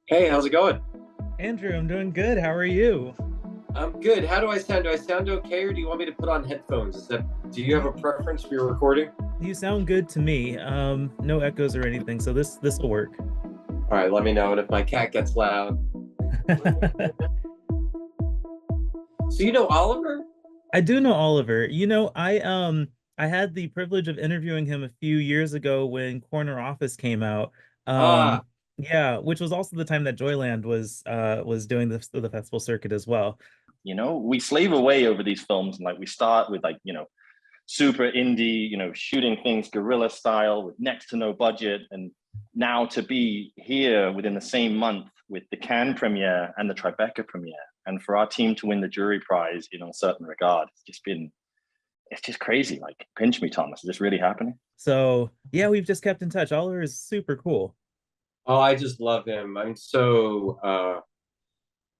Hey, how's it going? Andrew, I'm doing good. How are you? I'm good. How do I sound? Do I sound okay, or do you want me to put on headphones? Do you have You a preference for your recording? you sound good to me. No echoes or anything, so this will work. All right, let me know. And if my cat gets loud. So you know Oliver? I do know Oliver. I had the privilege of interviewing him a few years ago when Corner Office came out. Ah, Yeah, which was also the time that Joyland was doing the festival circuit as well. We slave away over these films, and like we start with super indie, shooting things guerrilla style with next to no budget, and now to be here within the same month with the Cannes premiere and the Tribeca premiere, and for our team to win the jury prize in a certain regard, it's just crazy. Like, pinch me, Thomas. Is this really happening? So yeah, we've just kept in touch. Oliver is super cool. oh, I just love him.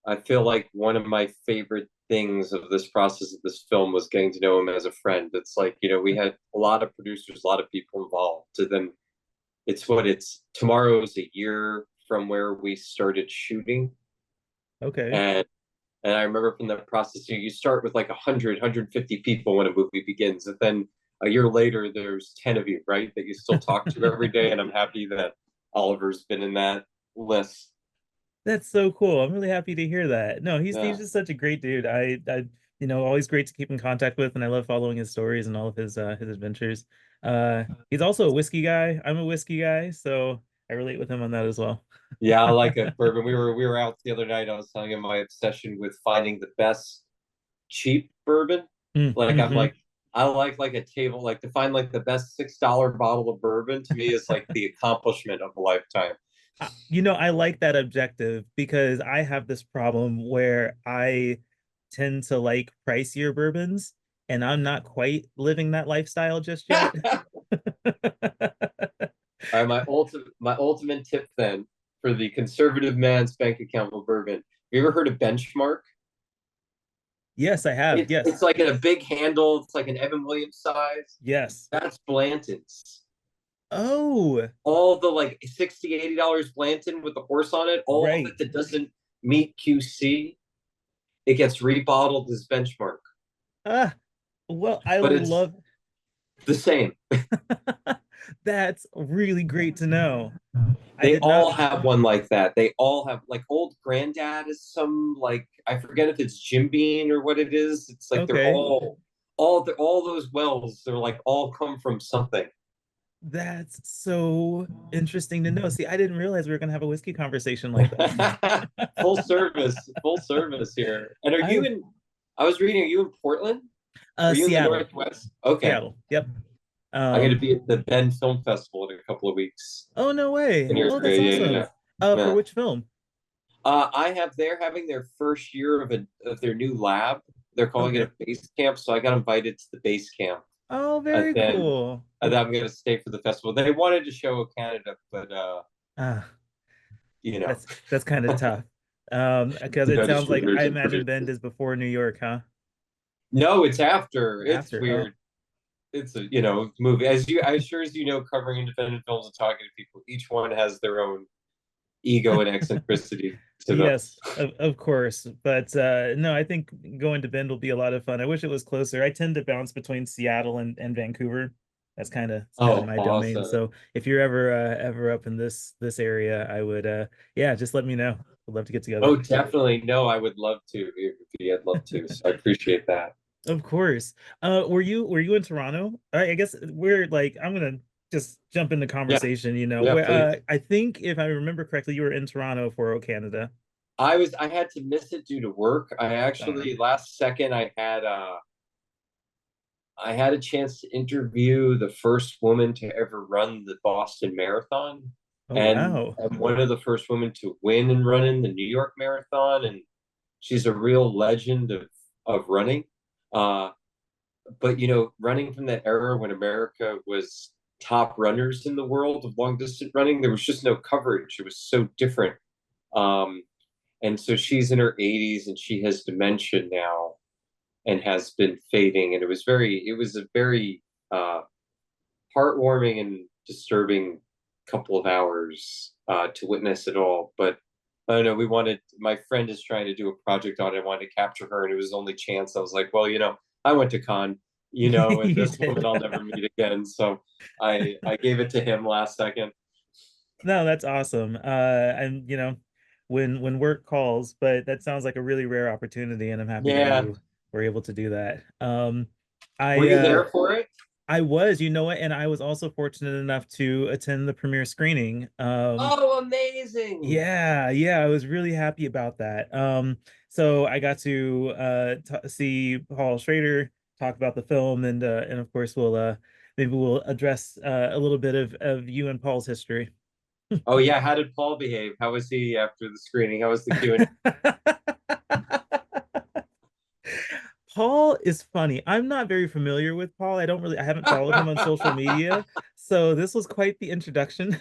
I feel like one of my favorite things of this process of this film was getting to know him as a friend. It's like, we had a lot of producers, a lot of people involved. To them, it's tomorrow's a year from where we started shooting. Okay. And And I remember from the process, you start with like 150 people when a movie begins. And then a year later, there's 10 of you, right? That you still talk to every day. And I'm happy that Oliver's been in that list. That's so cool. I'm really happy to hear that. No, he's Yeah. just such a great dude. Always great to keep in contact with, and I love following his stories and all of his adventures. He's also a whiskey guy. I'm a whiskey guy, so I relate with him on that as well. Yeah, I like a bourbon. We were out the other night. I was telling him my obsession with finding the best cheap bourbon. Like I'm Mm-hmm. like I like a table, like to find like the best $6 bottle of bourbon to me is like the accomplishment of a lifetime. I like that objective because I have this problem where I tend to like pricier bourbons, and I'm not quite living that lifestyle just yet. All right, my ultimate tip then for the conservative man's bank account with bourbon. Have you ever heard of benchmark? Yes, I have. It's Yes. like in a big handle. It's like an Evan Williams size. Yes. That's Blanton's. Oh, All the like $60-$80 Blanton with the horse on it, all of right. it that doesn't meet QC, it gets rebottled as benchmark. Ah, well, I But it's love the same. that's really great to know. I They did not. all have one like that. They all have like old granddad is some like I forget if it's Jim Beam or what it is. It's like they're Okay, all those wells. They're like all come from something. that's so interesting to know. See, I didn't realize we were gonna have a whiskey conversation like this. Full service here. And are you I in? I was reading. Are you in Portland? Are you in the Seattle, Northwest? Okay, Seattle. Yep. I'm going to Um, be at the Bend Film Festival in a couple of weeks. oh no In way. your Oh, that's area, yeah, awesome. yeah, yeah. For Yeah. which film? They're having their first year of their new lab. They're calling it Okay. a base camp, so I got invited to the base camp, Oh, and very then cool. I'm going to stay for the festival. They wanted to show Canada, but Ah, you know, that's kind of tough. Because it sounds like distributors I and imagine producers. Bend is before New York, huh? No, it's after. It's After. Oh. weird. It's a movie as sure as covering independent films and talking to people. Each one has their own ego and eccentricity to them. Yes, of course. But no, I think going to Bend will be a lot of fun. I wish it was closer. I tend to bounce between Seattle and Vancouver. That's kind of Oh, my domain. awesome. So if you're ever up in this area, I would yeah, just let me know. I'd love to get Oh, together. definitely. No, I would love to if I'd love to. So I appreciate that. Of course. Were you in Toronto? I guess we're like I'm gonna just jump into Yeah, conversation, yeah, where please. I think if I remember correctly, you were in Toronto for O Canada. I had to miss it due to work. I Uh, actually last second I had a chance to interview the first woman to ever run the Boston Marathon, oh and wow. one of the first women to win and run in the New York Marathon, and she's a real legend of running. Uh, but running from that era when America was top runners in the world of long distance running, there was just no coverage. It was so different. Um, and so she's in her 80s and she has dementia now and has been fading. And it was a very uh, heartwarming and disturbing couple of hours to witness it all. But I know my friend is trying to do a project on it. I wanted to capture her, and it was the only chance. I was like, well, I went to con, and You this did. woman I'll never meet again. So I gave it to him last second. No, that's awesome. And when work calls, but that sounds like a really rare opportunity, and I'm happy that Yeah. you were able to do that. Were I you there for it? I was, you know what, and I was also fortunate enough to attend the premiere screening. Oh, amazing. Yeah, I was really happy about that. So I got to see Paul Schrader talk about the film, and of course maybe we'll address a little bit of you and Paul's history. Oh yeah, how did Paul behave? How was he after the screening? How was the Q&A? Paul is funny. I'm not very familiar with Paul. I haven't followed him on social media. So this was quite the introduction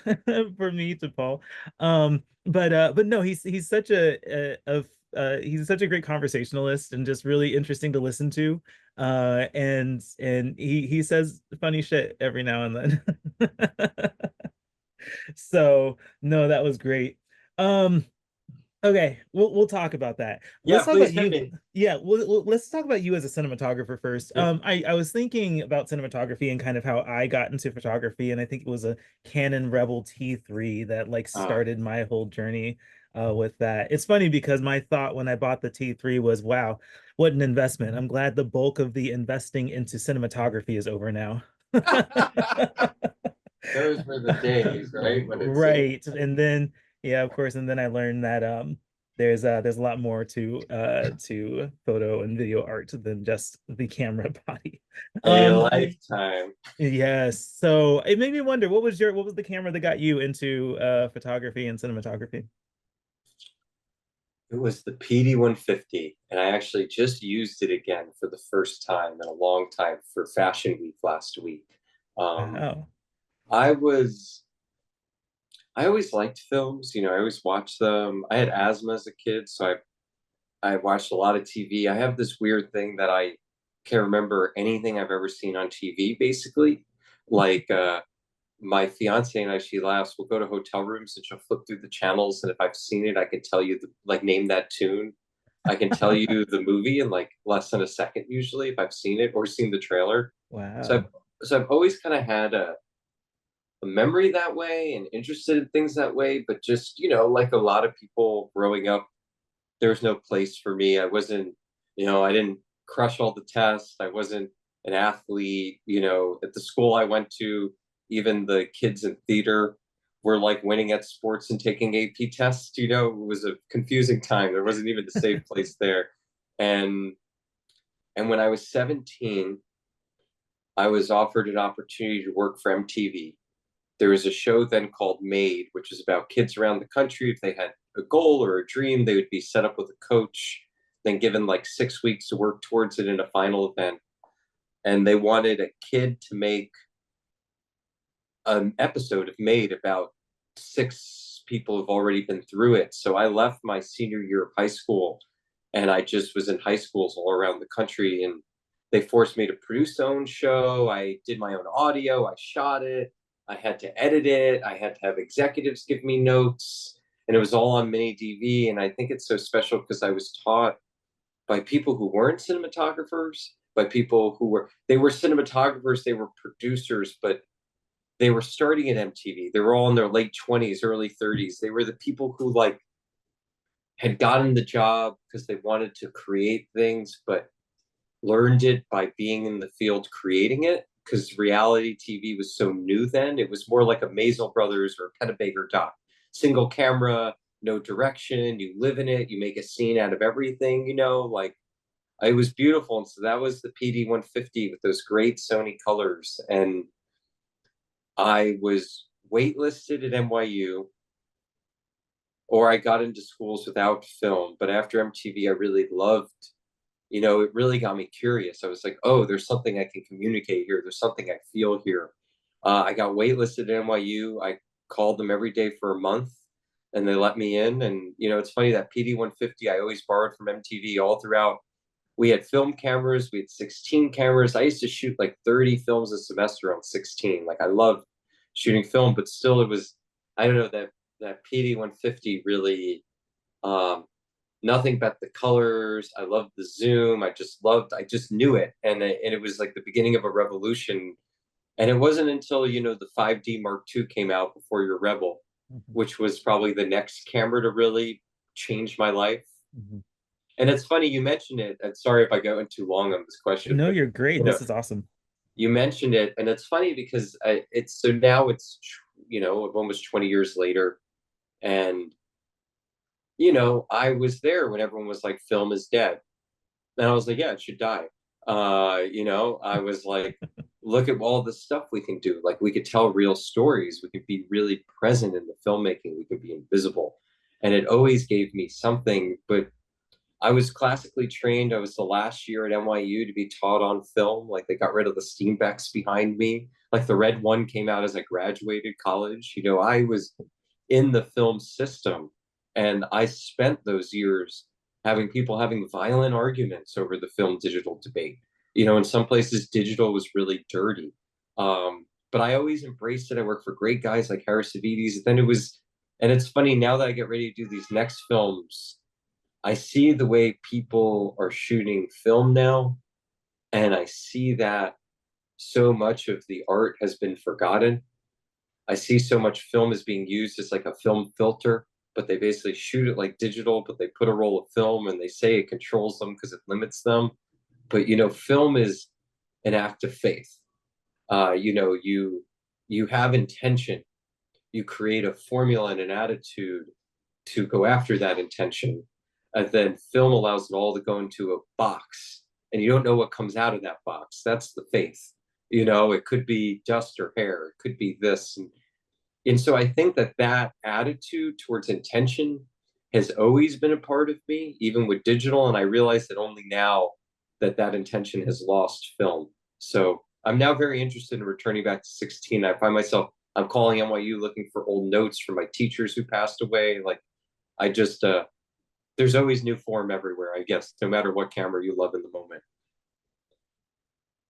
for me to Paul. But no, he's such he's such a great conversationalist and just really interesting to listen to. And he says funny shit every now and then. So no, that was great. Um, Okay, we'll talk about that. Yeah, Let's talk please about hit you. me. Yeah, let's talk about you as a cinematographer first. Yeah. I was thinking about cinematography and kind of how I got into photography, and I think it was a Canon Rebel T3 that like Uh, started my whole journey with that. It's funny because my thought when I bought the T3 was, wow, what an investment. I'm glad the bulk of the investing into cinematography is over now. those were the days, right? When it seemed. Right. And then yeah, of course, and then I learned that there's a lot more to photo and video art than just the camera body. A Um lifetime. yes. So it made me wonder what was the camera that got you into photography and cinematography? It was the PD 150, and I actually just used it again for the first time in a long time for Fashion Week last week. Um, Wow. I was I always liked films, I always watched them. I had asthma as a kid, so I watched a lot of TV. I have this weird thing that I can't remember anything I've ever seen on TV, basically. Like my fiance and I, she laughs, we'll go to hotel rooms and she'll flip through the channels. And if I've seen it, I can tell you, like, name that tune. I can tell you the movie in like less than a second, usually, if I've seen it or seen the trailer. So I've, Wow. so I've always kind of had a memory that way and interested in things that way. But just, like a lot of people growing up, there was no place for me. I wasn't, I didn't crush all the tests. I wasn't an athlete. At the school I went to, even the kids in theater were like winning at sports and taking AP tests. It was a confusing time. There wasn't even a safe place there. And when I was 17, I was offered an opportunity to work for MTV. There was a show then called Made, which is about kids around the country. If they had a goal or a dream, they would be set up with a coach, then given like 6 weeks to work towards it in a final event. And they wanted a kid to make an episode of Made about 6 people who've already been through it. So I left my senior year of high school and I just was in high schools all around the country. And they forced me to produce my own show. I did my own audio. I shot it. I had to edit it. I had to have executives give me notes. And it was all on mini DV. And I think it's so special because I was taught by people who weren't cinematographers, by people they were cinematographers, they were producers, but they were starting at MTV. They were all in their late 20s, early 30s. They were the people who like had gotten the job because they wanted to create things, but learned it by being in the field creating it. Because reality TV was so new then, it was more like a Maisel Brothers or a Pennebaker doc. Single camera, no direction. You live in it. You make a scene out of everything. Like it was beautiful. And so that was the PD 150 with those great Sony colors. And I was waitlisted at NYU, or I got into schools without film. But after MTV, I really loved, it really got me curious. I was like, oh, there's something I can communicate here. There's something I feel here. I got waitlisted at NYU. I called them every day for a month and they let me in. And, it's funny that PD 150 I always borrowed from MTV all throughout. We had film cameras. We had 16 cameras. I used to shoot like 30 films a semester on 16. Like I loved shooting film, but still it was, I don't know, that PD 150 really Nothing but the colors. I loved the zoom. I just knew it. And it was like the beginning of a revolution. And it wasn't until, the 5D Mark II came out before your Rebel, which was probably the next camera to really change my life. And it's funny you mentioned it. And sorry if I go in too long on this question, No, but you're great. This is awesome. you mentioned it, and it's funny because now it's almost 20 years later, and I was there when everyone was like, film is dead, and I was like, yeah, it should die. I was like, look at all the stuff we can do. Like, we could tell real stories, we could be really present in the filmmaking, we could be invisible, and it always gave me something. But I was classically trained. I was the last year at NYU to be taught on film. Like, they got rid of the Steenbecks behind me. Like, the red one came out as I graduated college. I was in the film system, and I spent those years having people having violent arguments over the film digital debate. In some places, digital was really dirty. But I always embraced it. I worked for great guys like Harris Savides. And it's funny now that I get ready to do these next films, I see the way people are shooting film now, and I see that so much of the art has been forgotten. I see so much film is being used as like a film filter, but they basically shoot it like digital, but they put a roll of film and they say it controls them because it limits them. But film is an act of faith. You have intention, you create a formula and an attitude to go after that intention. And then film allows it all to go into a box, and you don't know what comes out of that box. That's the faith. It could be dust or hair, it could be this. And so I think that attitude towards intention has always been a part of me, even with digital. And I realize that only now that intention has lost film. So I'm now very interested in returning back to 16. I find myself, I'm calling NYU looking for old notes from my teachers who passed away. Like, I just, there's always new form everywhere, I guess, no matter what camera you love in the moment.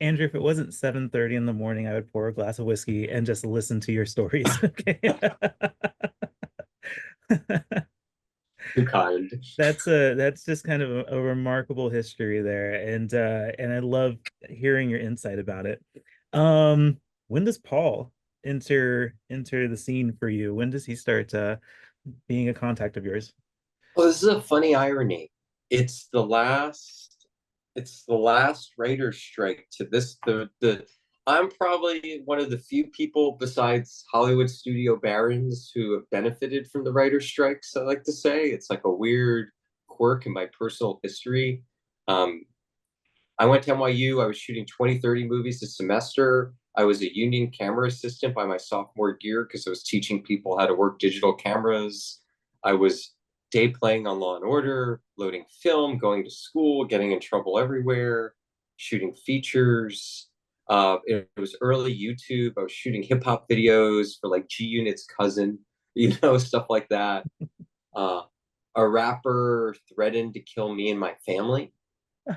Andrew, if it wasn't 7:30 in the morning, I would pour a glass of whiskey and just listen to your stories. Okay. Too kind. That's just kind of a remarkable history there. And I love hearing your insight about it. When does Paul enter the scene for you? When does he start being a contact of yours? Well, this is a funny irony. It's the last writer's strike to this. The I'm probably one of the few people besides Hollywood studio barons who have benefited from the writer's strikes. I like to say it's like a weird quirk in my personal history. Um, I went to NYU. I was shooting 20, 30 movies a semester. I was a union camera assistant by my sophomore year because I was teaching people how to work digital cameras. I was day playing on Law and Order, loading film, going to school, getting in trouble everywhere, shooting features. It was early YouTube. I was shooting hip hop videos for like G Unit's cousin, stuff like that. A rapper threatened to kill me and my family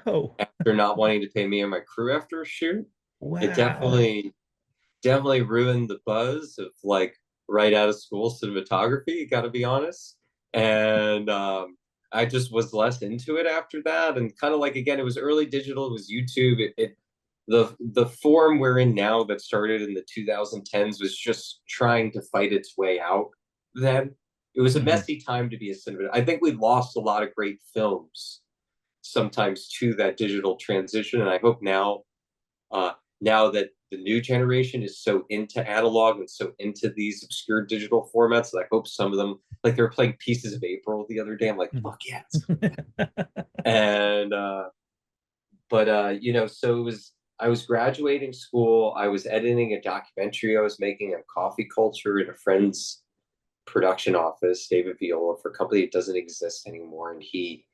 Oh, after not wanting to pay me and my crew after a shoot. It wow. definitely ruined the buzz of like right out of school cinematography, got to be honest. And I just was less into it after that. And kind of like, again, it was early digital, it was YouTube. The form we're in now that started in the 2010s was just trying to fight its way out then. It was a messy time to be a cinematographer. I think we lost a lot of great films sometimes to that digital transition. And I hope now that the new generation is so into analog and so into these obscure digital formats, that I hope some of them, like they were playing Pieces of April the other day. I'm like, fuck yes. And so I was graduating school. I was editing a documentary I was making on coffee culture in a friend's production office, David Viola, for a company that doesn't exist anymore. And he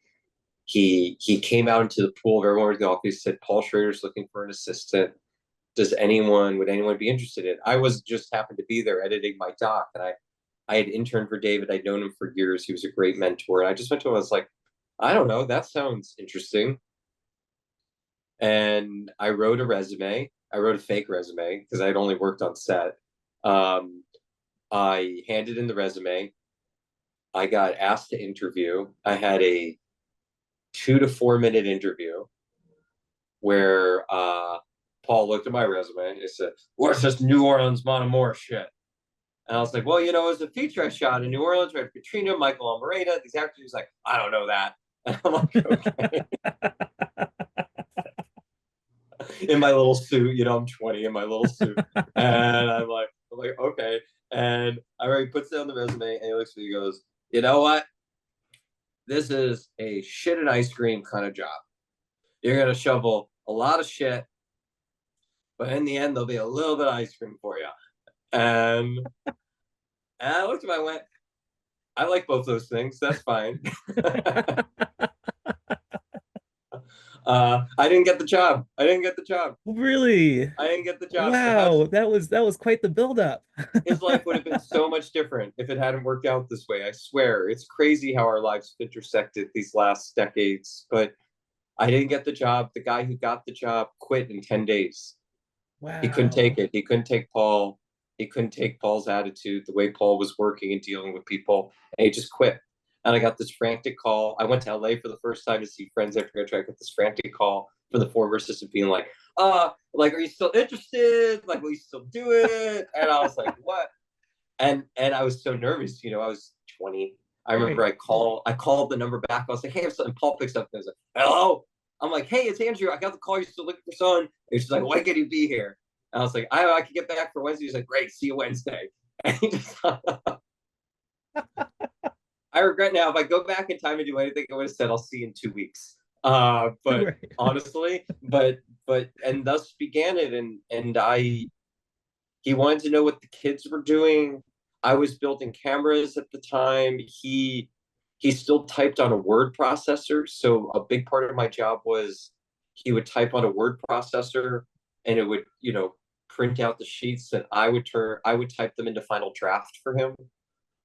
came out into the pool of everyone in the office, said, Paul Schrader's looking for an assistant. Would anyone be interested in it? I was just happened to be there editing my doc, and I had interned for David. I'd known him for years. He was a great mentor. And I just went to him, I was like, I don't know, that sounds interesting. And I wrote a resume. I wrote a fake resume because I'd only worked on set. I handed in the resume. I got asked to interview. I had a 2 to 4 minute interview where Paul looked at my resume and said, "What's this New Orleans Montreal shit?" And I was like, "Well, you know, it was a feature I shot in New Orleans, right? Katrina, Michael Almereyda, these actors." He's like, "I don't know that." And I'm like, "Okay." In my little suit, you know, I'm 20 in my little suit, and I'm like, okay. And I already puts down the resume, and he looks at me, and goes, "You know what? This is a shit and ice cream kind of job. You're gonna shovel a lot of shit, but in the end, there'll be a little bit of ice cream for you." And, and I looked at him, I went, "I like both those things. That's fine." I didn't get the job. I didn't get the job. Really? I didn't get the job. Perhaps Wow, that was quite the buildup. his life would have been so much different if it hadn't worked out this way. I swear. It's crazy how our lives have intersected these last decades. But I didn't get the job. The guy who got the job quit in 10 days. He couldn't take Wow. it. He couldn't take Paul. He couldn't take Paul's attitude, the way Paul was working and dealing with people. And he just quit. And I got this frantic call. I went to LA for the first time to see friends after I tried. I got this frantic call from the former assistant being like, are you still interested? Like, will you still do it? And I was like, what? And I was so nervous. You know, I was 20. I remember Right. I called the number back. I was like, "Hey, and Paul picks up and was like, hello." I'm like, "Hey, it's Andrew. I got the call. You're still looking for someone." And she's like, "Why can't you be here?" And I was like, I can get back for Wednesday." He's like, "Great, see you Wednesday." And he just, I regret now, if I go back in time and do anything, I would have said, "I'll see you in 2 weeks." But Right. honestly, and thus began it. He wanted to know what the kids were doing. I was building cameras at the time. He still typed on a word processor. So a big part of my job was he would type on a word processor and it would, you know, print out the sheets that I would type them into final draft for him.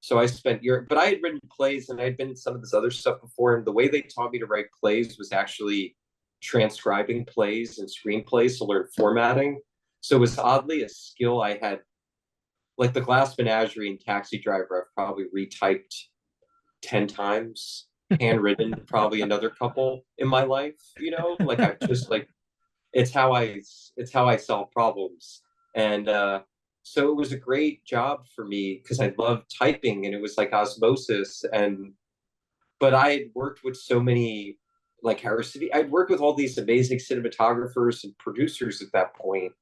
So I spent year, but I had written plays and I'd been in some of this other stuff before. And the way they taught me to write plays was actually transcribing plays and screenplays to learn formatting. So it was oddly a skill I had, like the Glass Menagerie and Taxi Driver. I've probably retyped 10 times, handwritten probably another couple in my life. You know, like I've just like it's how I solve problems. And so it was a great job for me because I loved typing and it was like osmosis. And but I had worked with so many, like Harris City, I'd worked with all these amazing cinematographers and producers at that point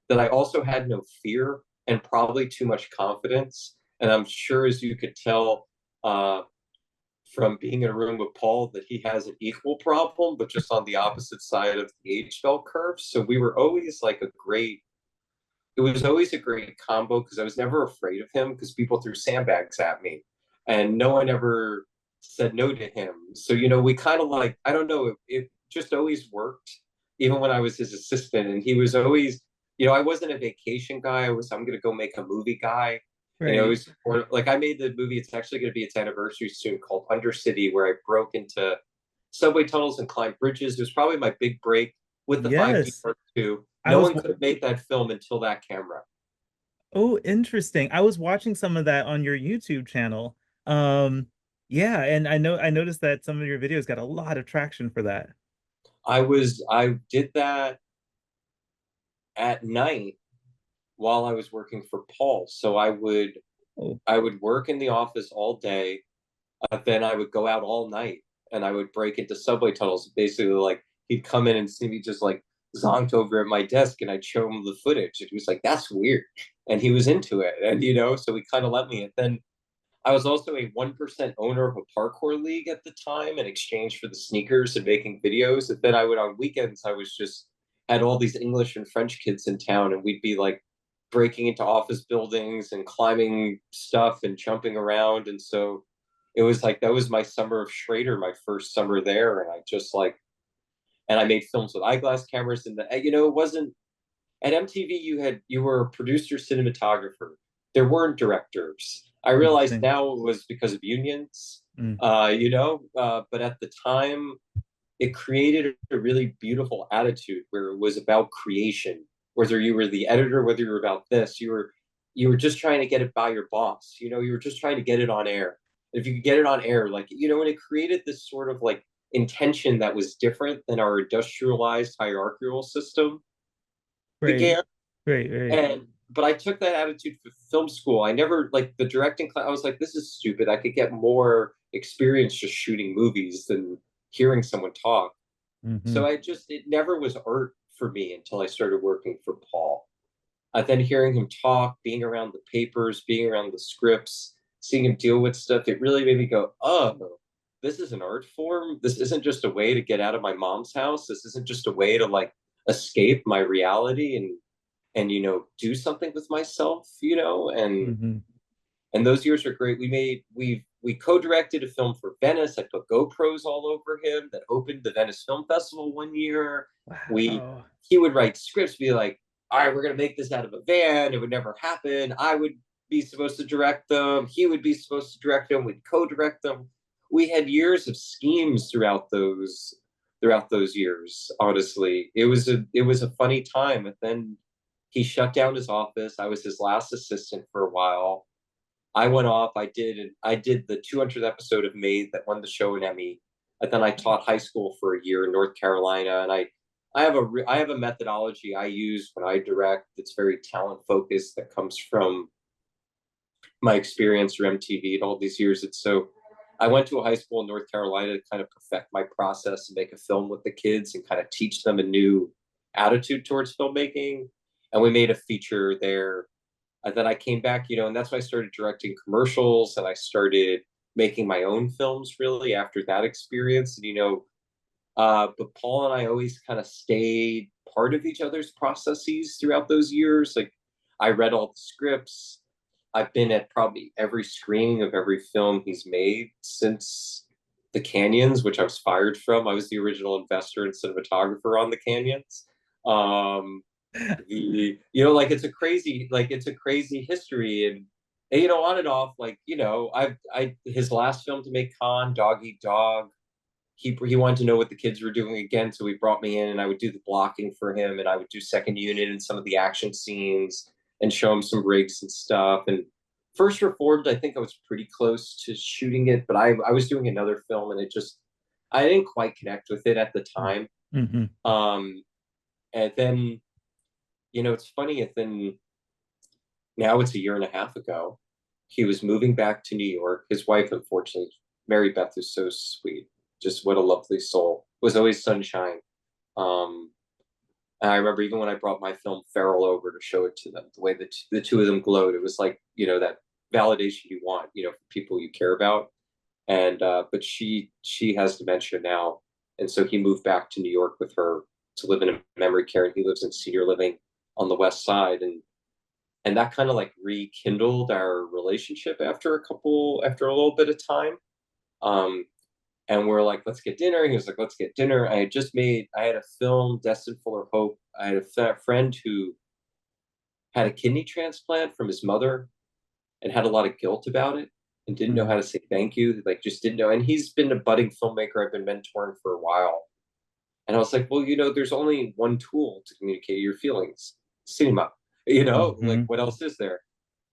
that I also had no fear and probably too much confidence. And I'm sure, as you could tell from being in a room with Paul, that he has an equal problem, but just on the opposite side of the age bell curve. So we were always like it was always a great combo because I was never afraid of him because people threw sandbags at me and no one ever said no to him. So, you know, we kind of like, I don't know, it just always worked, even when I was his assistant. And he was always, you know, I wasn't a vacation guy. I'm going to go make a movie guy. And it Right. was like I made the movie. It's actually going to be its anniversary soon, called Undercity, where I broke into subway tunnels and climbed bridges. It was probably my big break with the 5D Yes. Mark II. I No was one could have made that film until that camera. Oh, interesting. I was watching some of that on your YouTube channel. Um, yeah, and I noticed that some of your videos got a lot of traction for that. I did that at night while I was working for Paul. So Oh, I would work in the office all day, then I would go out all night and I would break into subway tunnels. Basically, like he'd come in and see me just like zonked over at my desk, and I'd show him the footage. And he was like, "That's weird," and he was into it. And you know, so he kind of let me. And then I was also a 1% owner of a parkour league at the time in exchange for the sneakers and making videos. And then I would, on weekends, I was just had all these English and French kids in town, and we'd be like breaking into office buildings and climbing stuff and jumping around. And so it was like that was my summer of Schrader, my first summer there. And I just like, and I made films with eyeglass cameras. And you know, it wasn't at MTV. You were a producer, cinematographer. There weren't directors. I realize interesting. now it was because of unions, Mm. you know, but at the time, it created a really beautiful attitude where it was about creation. Whether you were the editor, whether you were about this, you were just trying to get it by your boss. You know, you were just trying to get it on air. if you could get it on air, like, you know, and it created this sort of like intention that was different than our industrialized hierarchical system Right. began. Right. Right. And but I took that attitude for film school. I never like the directing class. I was like, this is stupid. I could get more experience just shooting movies than hearing someone talk. Mm-hmm. So it never was art for me until I started working for Paul. Then hearing him talk, being around the papers, being around the scripts, seeing him deal with stuff, it really made me go, oh, this is an art form. This isn't just a way to get out of my mom's house. This isn't just a way to like escape my reality and you know, do something with myself, you know, Mm-hmm. and those years are great. We co-directed a film for Venice. I put GoPros all over him that opened the Venice Film Festival one year. We Wow. He would write scripts, be like, all right, we're gonna make this out of a van. It would never happen. I would be supposed to direct them. He would be supposed to direct them. We'd co-direct them. We had years of schemes throughout those years. Honestly, it was a funny time. And then he shut down his office. I was his last assistant for a while. I went off. I did the 200th episode of Made that won the show an Emmy. And then I taught high school for a year in North Carolina. And I have a methodology I use when I direct that's very talent focused, that comes from my experience through MTV and all these years. It's so I went to a high school in North Carolina to kind of perfect my process and make a film with the kids and kind of teach them a new attitude towards filmmaking. And we made a feature there. And then I came back, you know, and that's when I started directing commercials and I started making my own films really after that experience. And, you know, but Paul and I always kind of stayed part of each other's processes throughout those years. Like I read all the scripts. I've been at probably every screening of every film he's made since the Canyons, which I was fired from. I was the original investor and cinematographer on the Canyons. You know, like it's a crazy history, and you know, on and off, like, you know, I his last film to make Con, Dog Eat Dog, he wanted to know what the kids were doing again, so he brought me in and I would do the blocking for him and I would do second unit and some of the action scenes and show him some rigs and stuff. And First Reformed, I think I was pretty close to shooting it, but I was doing another film and I didn't quite connect with it at the time. Mm-hmm. And then, you know, it's funny, and then now it's a year and a half ago, he was moving back to New York. His wife, unfortunately, Mary Beth, is so sweet. Just what a lovely soul. Was always sunshine. Um, and I remember even when I brought my film Feral over to show it to them, the way that the two of them glowed, it was like, you know, that validation you want, you know, for people you care about. And but she has dementia now, and so he moved back to New York with her to live in a memory care, and he lives in senior living on the West Side, and that kind of like rekindled our relationship after a little bit of time. Um, and we're like, let's get dinner. He was like, let's get dinner. I had a film, Destined Full of Hope. I had a friend who had a kidney transplant from his mother and had a lot of guilt about it and didn't know how to say thank you. Like, just didn't know. And he's been a budding filmmaker I've been mentoring for a while. And I was like, well, you know, there's only one tool to communicate your feelings: cinema. You know, like, Mm-hmm. what else is there?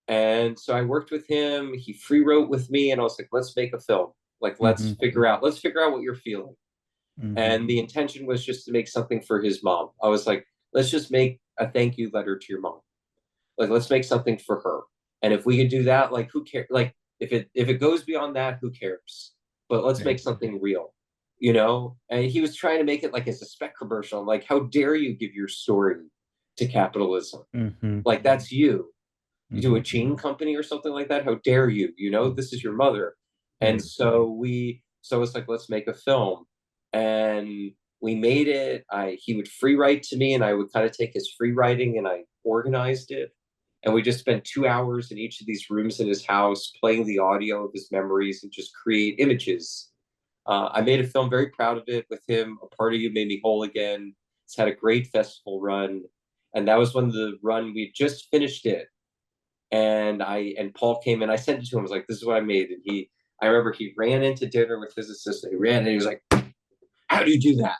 And so I worked with him. He free wrote with me, and I was like, let's make a film. Like, Mm-hmm. let's figure out what you're feeling. Mm-hmm. And the intention was just to make something for his mom. I was like, let's just make a thank you letter to your mom. Like, let's make something for her. And if we could do that, like, who cares? Like, if it goes beyond that, who cares? But let's Right. make something real, you know? And he was trying to make it like as a spec commercial. I'm like, how dare you give your story to capitalism? Mm-hmm. Like, that's you. You do Mm-hmm. a chain company or something like that. How dare you? You know, this is your mother. And Right. so it's like, let's make a film. And we made it. He would free write to me, and I would kind of take his free writing and I organized it. And we just spent 2 hours in each of these rooms in his house, playing the audio of his memories and just create images. I made a film, very proud of it, with him. A Part of You Made Me Whole Again. It's had a great festival run. And that was when the run, we just finished it. And Paul came in. I sent it to him. I was like, this is what I made. And I remember he ran into dinner with his assistant. He ran and he was like, how do you do that?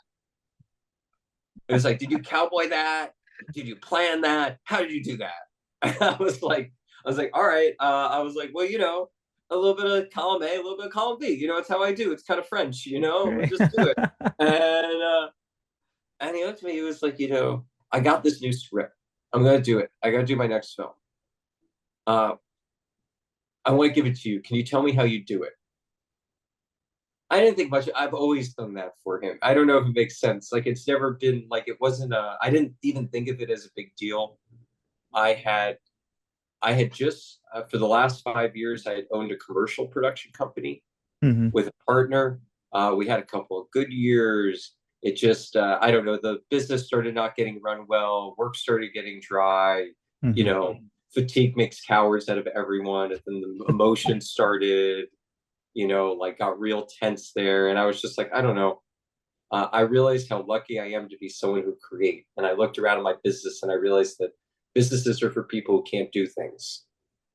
It was like, did you cowboy that? Did you plan that? How did you do that? I was like, all right. I was like, well, you know, a little bit of column A, a little bit of column B. You know, it's how I do. It's kind of French, you know, we Right. just do it. And he looked at me, he was like, you know, I got this new script. I'm going to do it. I got to do my next film. I want to give it to you. Can you tell me how you do it? I didn't think much. I've always done that for him. I don't know if it makes sense. Like, it's never been like, it wasn't I didn't even think of it as a big deal. I had just, for the last 5 years, I had owned a commercial production company with a partner. We had a couple of good years. It just, I don't know, the business started not getting run well. Work started getting dry. You know, fatigue makes cowards out of everyone. And then the emotion started, you know, like got real tense there. And I was just like, I don't know. I realized how lucky I am to be someone who create. And I looked around at my business and I realized that businesses are for people who can't do things.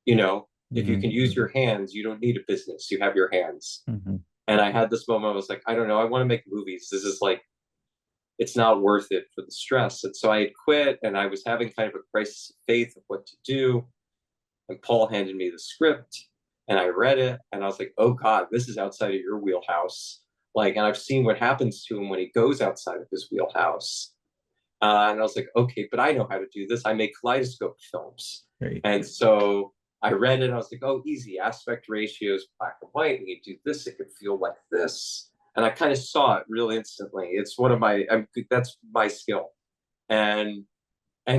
You know, if you can use your hands, you don't need a business. You have your hands. And I had this moment, I was like, I don't know, I want to make movies. This is like, it's not worth it for the stress. And so I had quit and I was having kind of a crisis of faith of what to do. And Paul handed me the script and I read it and I was like, oh God, this is outside of your wheelhouse. Like, and I've seen what happens to him when he goes outside of his wheelhouse. And I was like, okay, but I know how to do this. I make kaleidoscope films. Right. And so I read it and I was like, oh, easy, aspect ratios, black and white. And you do this, it could feel like this. And I kind of saw it real instantly. It's one of my, that's my skill. And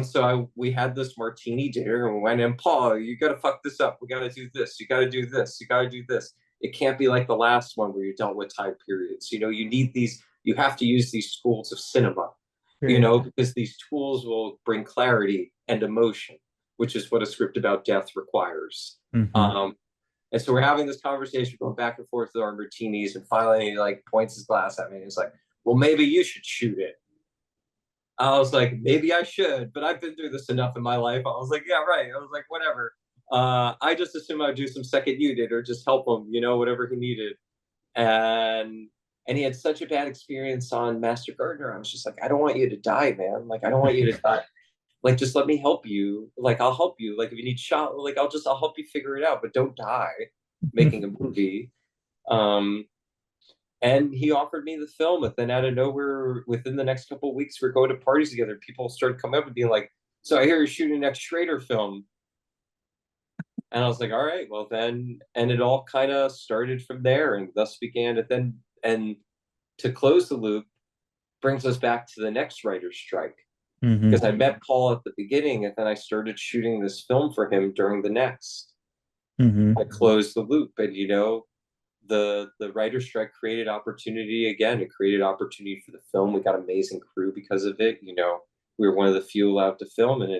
so we had this martini dinner and we went in, Paul, you got to fuck this up. We got to do this. You got to do this. You got to do this. It can't be like the last one where you dealt with time periods. You know, you need these, you have to use these schools of cinema, you know, because these tools will bring clarity and emotion, which is what a script about death requires. And so we're having this conversation, going back and forth with our martinis, and finally he like points his glass at me and he's like, well, maybe you should shoot it. I was like, maybe I should, but I've been through this enough in my life. I was like, yeah, right. I was like, whatever. I just assumed I'd do some second unit or just help him, you know, whatever he needed. And he had such a bad experience on Master Gardener. I was just like, I don't want you to die, man. Like, I don't want you to die. Like, just let me help you. Like, I'll help you. Like, if you need shot, like, I'll help you figure it out, but don't die making a movie. And he offered me the film, and then out of nowhere, within the next couple of weeks, we're going to parties together. People started coming up and being like, so I hear you're shooting next Schrader film. And I was like, all right, well then, and it all kind of started from there, and thus began it then. And to close the loop brings us back to the next writer's strike. Because I met Paul at the beginning, and then I started shooting this film for him during the next. I closed the loop, and you know, the writer's strike created opportunity again. It created opportunity for the film. We got amazing crew because of it. You know, we were one of the few allowed to film, and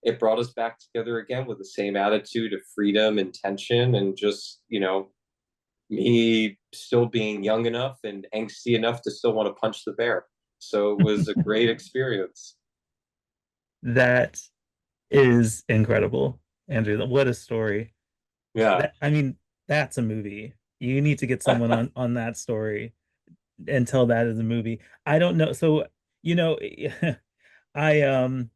it brought us back together again with the same attitude of freedom and tension, and just, you know, me still being young enough and angsty enough to still want to punch the bear. So it was a great experience. That is incredible, Andrew. What a story. Yeah. I mean, that's a movie. You need to get someone on that story and tell that as a movie. I don't know. So, you know, I'm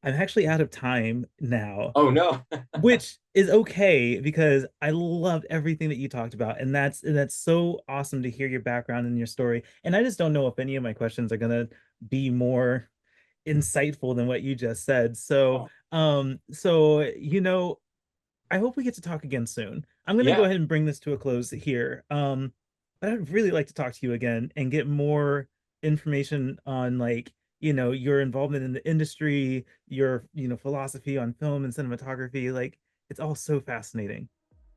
actually out of time now. Oh no. Which is okay, because I loved everything that you talked about, and that's so awesome to hear your background and your story. And I just don't know if any of my questions are gonna be more insightful than what you just said. So you know, I hope we get to talk again soon. I'm gonna go ahead and bring this to a close here. But I'd really like to talk to you again and get more information on, like, you know, your involvement in the industry, your, you know, philosophy on film and cinematography. Like, it's all so fascinating.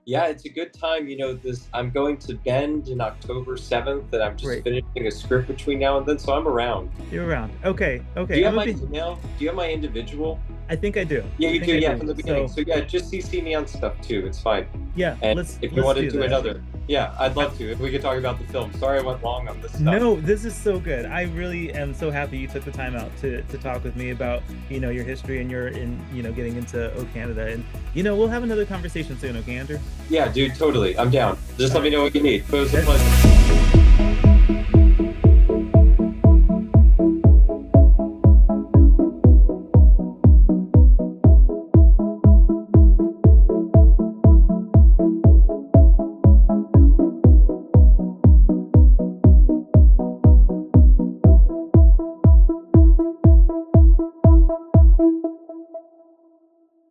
Yeah, it's a good time. You know, I'm going to Bend in October 7th, and I'm just finishing a script between now and then, so I'm around. You're around. Okay. Do you have my email? Do you have my individual? I think I do. Yeah, you do. Yeah, from the beginning. So yeah, just CC me on stuff too. It's fine. Yeah. And if you want to do another, yeah, I'd love to. If we could talk about the film. Sorry I went long on this stuff. No, this is so good. I really am so happy you took the time out to talk with me about, you know, your history and you know, getting into O Canada. And, you know, we'll have another conversation soon, okay, Andrew? Yeah, dude, totally. I'm down. Just let me know what you need. It was a pleasure.